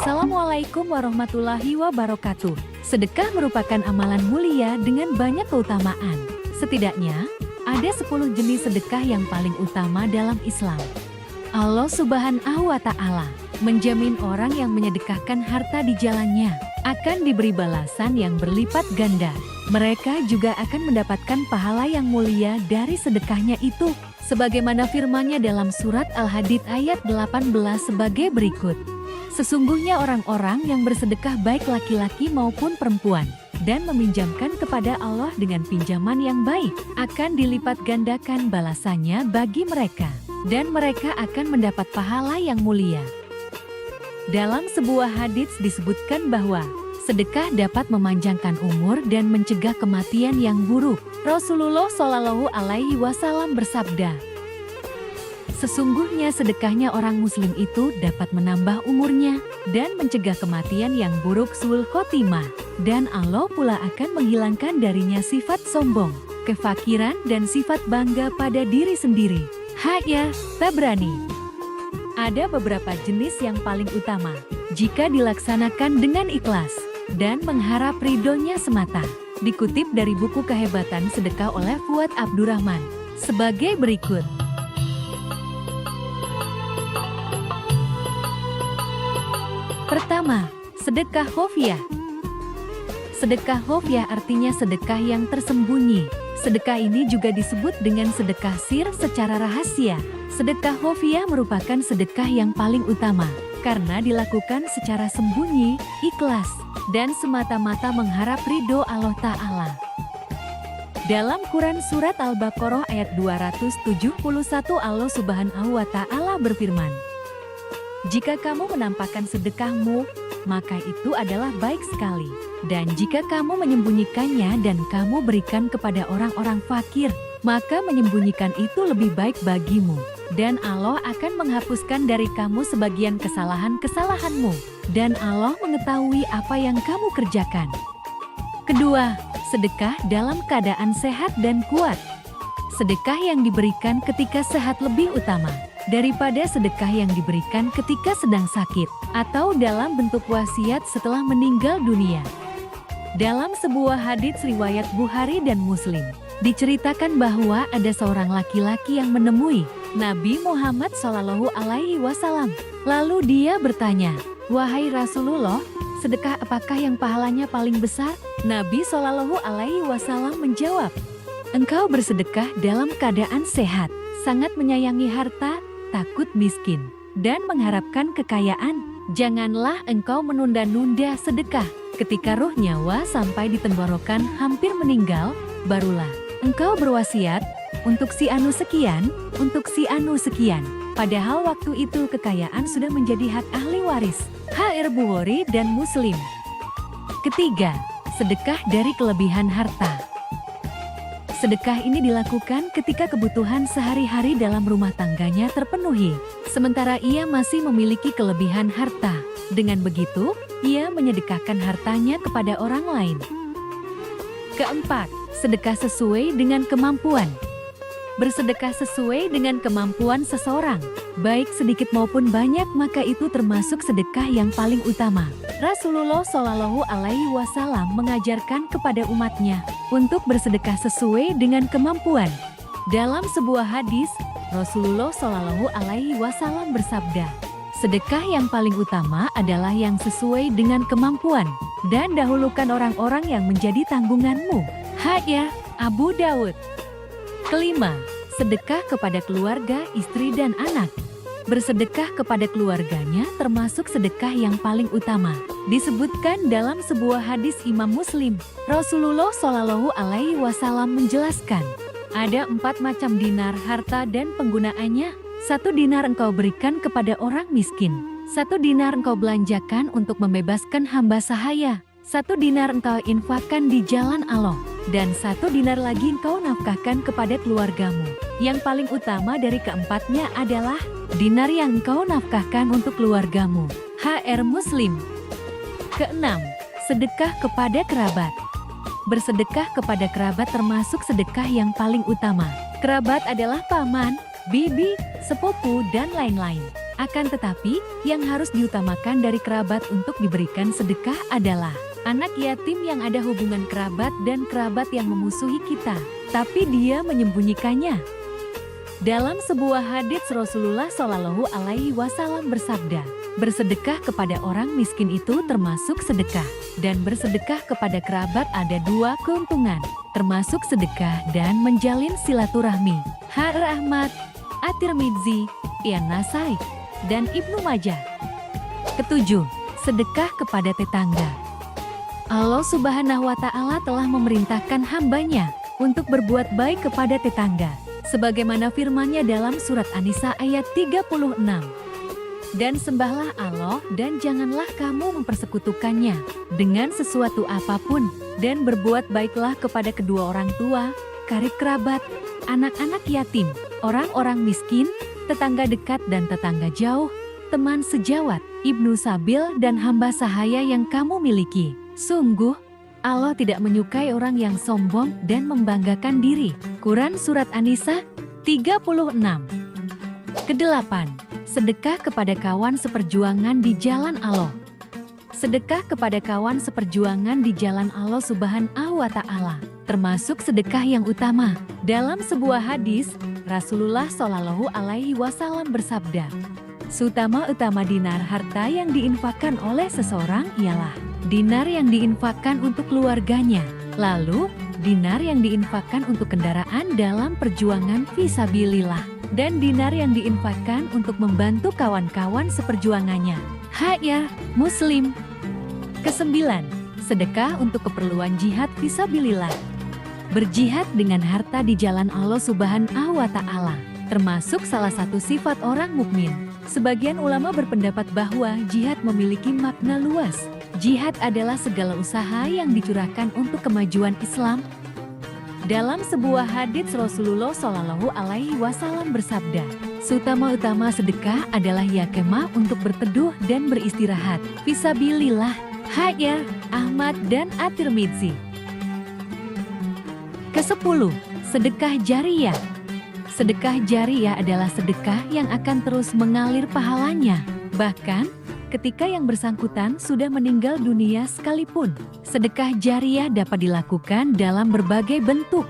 Assalamualaikum warahmatullahi wabarakatuh. Sedekah merupakan amalan mulia dengan banyak keutamaan. Setidaknya, ada 10 jenis sedekah yang paling utama dalam Islam. Allah Subhanahu wa Ta'ala menjamin orang yang menyedekahkan harta di jalannya akan diberi balasan yang berlipat ganda. Mereka juga akan mendapatkan pahala yang mulia dari sedekahnya itu. Sebagaimana firman-Nya dalam surat Al-Hadid ayat 18 sebagai berikut. Sesungguhnya orang-orang yang bersedekah baik laki-laki maupun perempuan dan meminjamkan kepada Allah dengan pinjaman yang baik akan dilipat gandakan balasannya bagi mereka dan mereka akan mendapat pahala yang mulia. Dalam sebuah hadits disebutkan bahwa sedekah dapat memanjangkan umur dan mencegah kematian yang buruk. Rasulullah Shallallahu Alaihi Wasallam bersabda, sesungguhnya sedekahnya orang muslim itu dapat menambah umurnya dan mencegah kematian yang buruk suul khotimah. Dan Allah pula akan menghilangkan darinya sifat sombong, kefakiran dan sifat bangga pada diri sendiri. Hadits Tabrani. Ada beberapa jenis yang paling utama jika dilaksanakan dengan ikhlas dan mengharap ridhonya semata. Dikutip dari buku Kehebatan Sedekah oleh Fuad Abdurrahman sebagai berikut. Pertama, sedekah khofiyah. Sedekah khofiyah artinya sedekah yang tersembunyi. Sedekah ini juga disebut dengan sedekah sir secara rahasia. Sedekah khofiyah merupakan sedekah yang paling utama karena dilakukan secara sembunyi, ikhlas, dan semata-mata mengharap ridho Allah Ta'ala. Dalam Quran Surat Al-Baqarah ayat 271 Allah Subhanahu wa Ta'ala berfirman, jika kamu menampakkan sedekahmu, maka itu adalah baik sekali. Dan jika kamu menyembunyikannya dan kamu berikan kepada orang-orang fakir, maka menyembunyikan itu lebih baik bagimu. Dan Allah akan menghapuskan dari kamu sebagian kesalahan-kesalahanmu. Dan Allah mengetahui apa yang kamu kerjakan. Kedua, sedekah dalam keadaan sehat dan kuat. Sedekah yang diberikan ketika sehat lebih utama daripada sedekah yang diberikan ketika sedang sakit atau dalam bentuk wasiat setelah meninggal dunia. Dalam sebuah hadits riwayat Bukhari dan Muslim, diceritakan bahwa ada seorang laki-laki yang menemui Nabi Muhammad Shallallahu Alaihi Wasallam. Lalu dia bertanya, wahai Rasulullah, sedekah apakah yang pahalanya paling besar? Nabi Shallallahu Alaihi Wasallam menjawab, engkau bersedekah dalam keadaan sehat, sangat menyayangi harta, takut miskin, dan mengharapkan kekayaan. Janganlah engkau menunda-nunda sedekah. Ketika ruh nyawa sampai di tenggorokan hampir meninggal, barulah engkau berwasiat, untuk si anu sekian, untuk si anu sekian. Padahal waktu itu kekayaan sudah menjadi hak ahli waris. Hadits Bukhari dan Muslim. Ketiga, sedekah dari kelebihan harta. Sedekah ini dilakukan ketika kebutuhan sehari-hari dalam rumah tangganya terpenuhi, sementara ia masih memiliki kelebihan harta. Dengan begitu, ia menyedekahkan hartanya kepada orang lain. Keempat, sedekah sesuai dengan kemampuan. Bersedekah sesuai dengan kemampuan seseorang, baik sedikit maupun banyak, maka itu termasuk sedekah yang paling utama. Rasulullah Shallallahu Alaihi Wasallam mengajarkan kepada umatnya untuk bersedekah sesuai dengan kemampuan. Dalam sebuah hadis, Rasulullah Shallallahu Alaihi Wasallam bersabda, sedekah yang paling utama adalah yang sesuai dengan kemampuan, dan dahulukan orang-orang yang menjadi tanggunganmu. Hadits Abu Dawud. Kelima, sedekah kepada keluarga, istri dan anak. Bersedekah kepada keluarganya termasuk sedekah yang paling utama. Disebutkan dalam sebuah hadis Imam Muslim, Rasulullah Shallallahu Alaihi Wasallam menjelaskan, ada 4 macam dinar harta dan penggunaannya. 1 dinar engkau berikan kepada orang miskin. 1 dinar engkau belanjakan untuk membebaskan hamba sahaya. 1 dinar engkau infakkan di jalan Allah. Dan 1 dinar lagi engkau nafkahkan kepada keluargamu. Yang paling utama dari keempatnya adalah dinar yang engkau nafkahkan untuk keluargamu. Hadits Muslim. Keenam, sedekah kepada kerabat. Bersedekah kepada kerabat termasuk sedekah yang paling utama. Kerabat adalah paman, bibi, sepupu, dan lain-lain. Akan tetapi, yang harus diutamakan dari kerabat untuk diberikan sedekah adalah anak yatim yang ada hubungan kerabat dan kerabat yang memusuhi kita, tapi dia menyembunyikannya. Dalam sebuah hadits Rasulullah Shallallahu Alaihi Wasallam bersabda, bersedekah kepada orang miskin itu termasuk sedekah, dan bersedekah kepada kerabat ada dua keuntungan, termasuk sedekah dan menjalin silaturahmi. Ahmad, At-Tirmidzi, An-Nasai, dan Ibnu Majah. Ketujuh, sedekah kepada tetangga. Allah Subhanahu wa Ta'ala telah memerintahkan hambanya untuk berbuat baik kepada tetangga, sebagaimana firman-Nya dalam surat An-Nisa ayat 36. Dan sembahlah Allah dan janganlah kamu mempersekutukannya dengan sesuatu apapun, dan berbuat baiklah kepada kedua orang tua, karib kerabat, anak-anak yatim, orang-orang miskin, tetangga dekat dan tetangga jauh, teman sejawat, ibnu sabil dan hamba sahaya yang kamu miliki. Sungguh, Allah tidak menyukai orang yang sombong dan membanggakan diri. Quran Surat An-Nisa 36. Kedelapan, sedekah kepada kawan seperjuangan di jalan Allah. Sedekah kepada kawan seperjuangan di jalan Allah Subhanahu wa Ta'ala termasuk sedekah yang utama. Dalam sebuah hadis, Rasulullah Shallallahu Alaihi Wasallam bersabda, seutama-utama dinar harta yang diinfakkan oleh seseorang ialah dinar yang diinfakkan untuk keluarganya, lalu dinar yang diinfakkan untuk kendaraan dalam perjuangan fisabilillah, dan dinar yang diinfakkan untuk membantu kawan-kawan seperjuangannya. Muslim. Kesembilan, sedekah untuk keperluan jihad fisabilillah. Berjihad dengan harta di jalan Allah Subhanahu wa Ta'ala termasuk salah satu sifat orang mukmin. Sebagian ulama berpendapat bahwa jihad memiliki makna luas. Jihad adalah segala usaha yang dicurahkan untuk kemajuan Islam. Dalam sebuah hadits Rasulullah Shallallahu Alaihi Wasallam bersabda, seutama-utama sedekah adalah yakemah untuk berteduh dan beristirahat fisabilillah. Ahmad dan At-Tirmidzi. Kesepuluh, sedekah jariyah. Sedekah jariyah adalah sedekah yang akan terus mengalir pahalanya, bahkan ketika yang bersangkutan sudah meninggal dunia sekalipun. Sedekah jariyah dapat dilakukan dalam berbagai bentuk,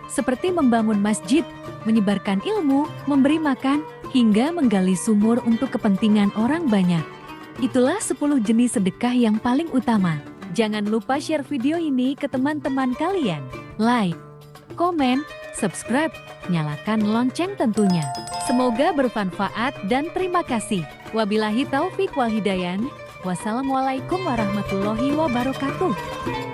seperti membangun masjid, menyebarkan ilmu, memberi makan, hingga menggali sumur untuk kepentingan orang banyak. Itulah 10 jenis sedekah yang paling utama. Jangan lupa share video ini ke teman-teman kalian. Like, komen, subscribe, nyalakan lonceng tentunya. Semoga bermanfaat dan terima kasih. Wabillahi taufik wal hidayah. Wassalamualaikum warahmatullahi wabarakatuh.